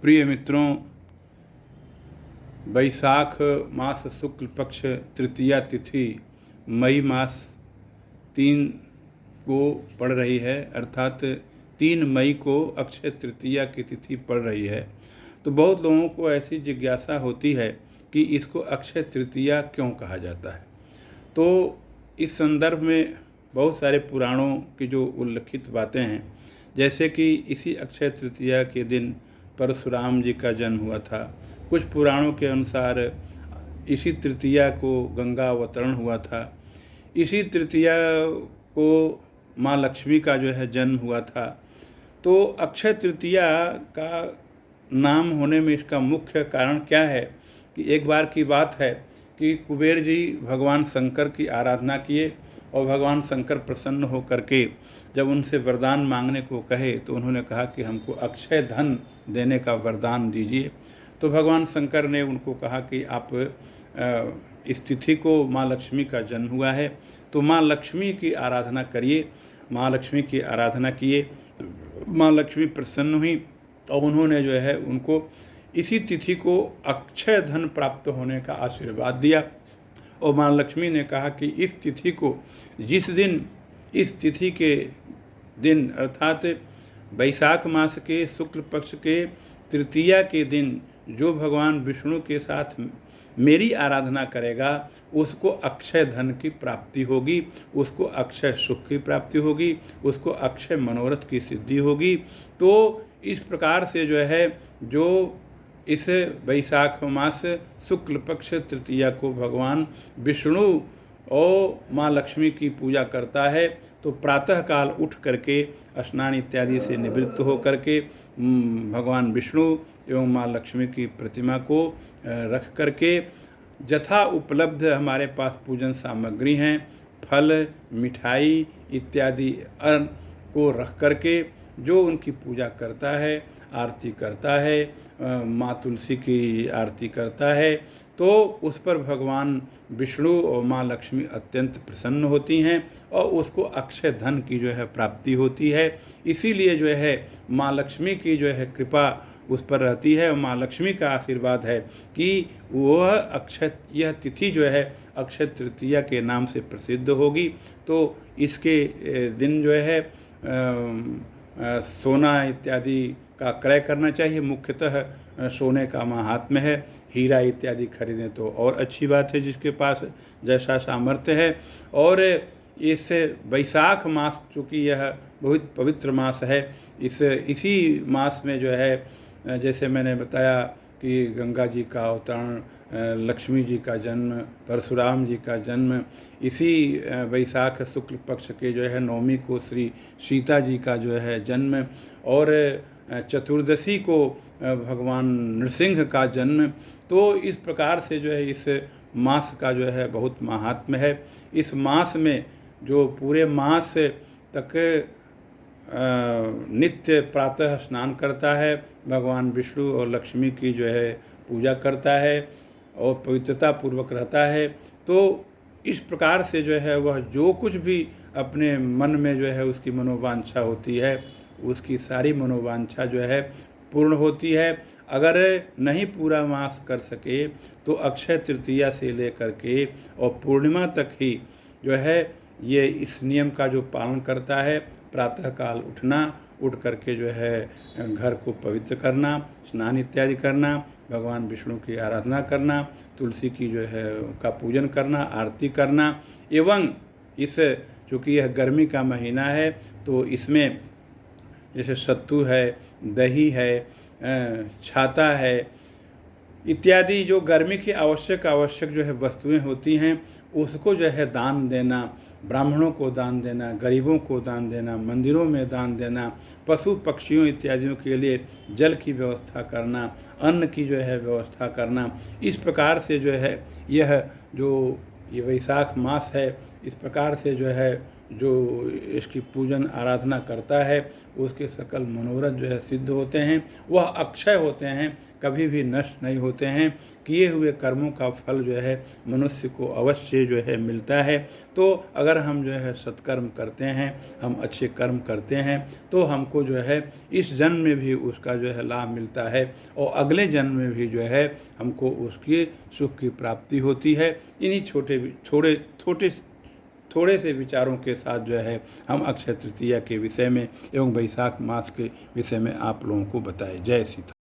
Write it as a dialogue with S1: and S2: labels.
S1: प्रिय मित्रों, वैशाख मास शुक्ल पक्ष तृतीया तिथि मई मास 3 को पड़ रही है, अर्थात 3 मई को अक्षय तृतीया की तिथि पड़ रही है। तो बहुत लोगों को ऐसी जिज्ञासा होती है कि इसको अक्षय तृतीया क्यों कहा जाता है। तो इस संदर्भ में बहुत सारे पुराणों की जो उल्लिखित बातें हैं, जैसे कि इसी अक्षय तृतीया के दिन परशुराम जी का जन्म हुआ था। कुछ पुराणों के अनुसार इसी तृतीया को गंगा अवतरण हुआ था। इसी तृतीया को माँ लक्ष्मी का जो है जन्म हुआ था। तो अक्षय तृतीया का नाम होने में इसका मुख्य कारण क्या है कि एक बार की बात है कि कुबेर जी भगवान शंकर की आराधना किए और भगवान शंकर प्रसन्न होकर के जब उनसे वरदान मांगने को कहे तो उन्होंने कहा कि हमको अक्षय धन देने का वरदान दीजिए। तो भगवान शंकर ने उनको कहा कि आप इस तिथि को माँ लक्ष्मी का जन्म हुआ है तो माँ लक्ष्मी की आराधना करिए। माँ लक्ष्मी की आराधना किए, माँ लक्ष्मी प्रसन्न हुई और उन्होंने जो है उनको इसी तिथि को अक्षय धन प्राप्त होने का आशीर्वाद दिया। और माँ लक्ष्मी ने कहा कि इस तिथि को जिस दिन, इस तिथि के दिन अर्थात वैशाख मास के शुक्ल पक्ष के तृतीया के दिन जो भगवान विष्णु के साथ मेरी आराधना करेगा उसको अक्षय धन की प्राप्ति होगी, उसको अक्षय सुख की प्राप्ति होगी, उसको अक्षय मनोरथ की सिद्धि होगी। तो इस प्रकार से जो है जो इस वैशाख मास शुक्ल पक्ष तृतीया को भगवान विष्णु और माँ लक्ष्मी की पूजा करता है तो प्रातः काल उठ करके स्नान इत्यादि से निवृत्त हो करके भगवान विष्णु एवं माँ लक्ष्मी की प्रतिमा को रख करके यथा उपलब्ध हमारे पास पूजन सामग्री हैं, फल, मिठाई इत्यादि अन्न को रख करके जो उनकी पूजा करता है, आरती करता है, माँ तुलसी की आरती करता है, तो उस पर भगवान विष्णु और माँ लक्ष्मी अत्यंत प्रसन्न होती हैं और उसको अक्षय धन की जो है प्राप्ति होती है। इसीलिए जो है माँ लक्ष्मी की जो है कृपा उस पर रहती है और माँ लक्ष्मी का आशीर्वाद है कि वह यह तिथि जो है अक्षय तृतीया के नाम से प्रसिद्ध होगी। तो इसके दिन जो है सोना इत्यादि का क्रय करना चाहिए। मुख्यतः सोने का महात्म्य है, हीरा इत्यादि खरीदें तो और अच्छी बात है जिसके पास जैसा सामर्थ्य है। और इस वैशाख मास चूँकि यह बहुत पवित्र मास है, इसी मास में जो है जैसे मैंने बताया कि गंगा जी का अवतरण, लक्ष्मी जी का जन्म, परशुराम जी का जन्म, इसी वैशाख शुक्ल पक्ष के जो है नवमी को श्री सीता जी का जो है जन्म और चतुर्दशी को भगवान नृसिंह का जन्म। तो इस प्रकार से जो है इस मास का जो है बहुत महात्म्य है। इस मास में जो पूरे मास तक नित्य प्रातः स्नान करता है, भगवान विष्णु और लक्ष्मी की जो है पूजा करता है और पवित्रता पूर्वक रहता है। तो इस प्रकार से जो है वह जो कुछ भी अपने मन में जो है उसकी मनोवांछा होती है, उसकी सारी मनोवांछा जो है पूर्ण होती है। अगर नहीं पूरा मास कर सके तो अक्षय तृतीया से लेकर के और पूर्णिमा तक ही जो है ये इस नियम का जो पालन करता है, प्रातःकाल उठना, उठ करके जो है घर को पवित्र करना, स्नान इत्यादि करना, भगवान विष्णु की आराधना करना, तुलसी की जो है का पूजन करना, आरती करना। एवं इस चूँकि यह गर्मी का महीना है तो इसमें जैसे सत्तू है, दही है, छाता है इत्यादि जो गर्मी की आवश्यक जो है वस्तुएं होती हैं उसको जो है दान देना, ब्राह्मणों को दान देना, गरीबों को दान देना, मंदिरों में दान देना, पशु पक्षियों इत्यादियों के लिए जल की व्यवस्था करना, अन्न की जो है व्यवस्था करना। इस प्रकार से जो है ये वैशाख मास है, इस प्रकार से जो है जो इसकी पूजन आराधना करता है उसके सकल मनोरथ जो है सिद्ध होते हैं, वह अक्षय होते हैं, कभी भी नष्ट नहीं होते हैं। किए हुए कर्मों का फल जो है मनुष्य को अवश्य जो है मिलता है। तो अगर हम जो है सत्कर्म करते हैं, हम अच्छे कर्म करते हैं, तो हमको जो है इस जन्म में भी उसका जो है लाभ मिलता है और अगले जन्म में भी जो है हमको उसके सुख की प्राप्ति होती है। इन्हीं थोड़े से विचारों के साथ जो है हम अक्षय तृतीया के विषय में एवं वैशाख मास के विषय में आप लोगों को बताए। जय सीता।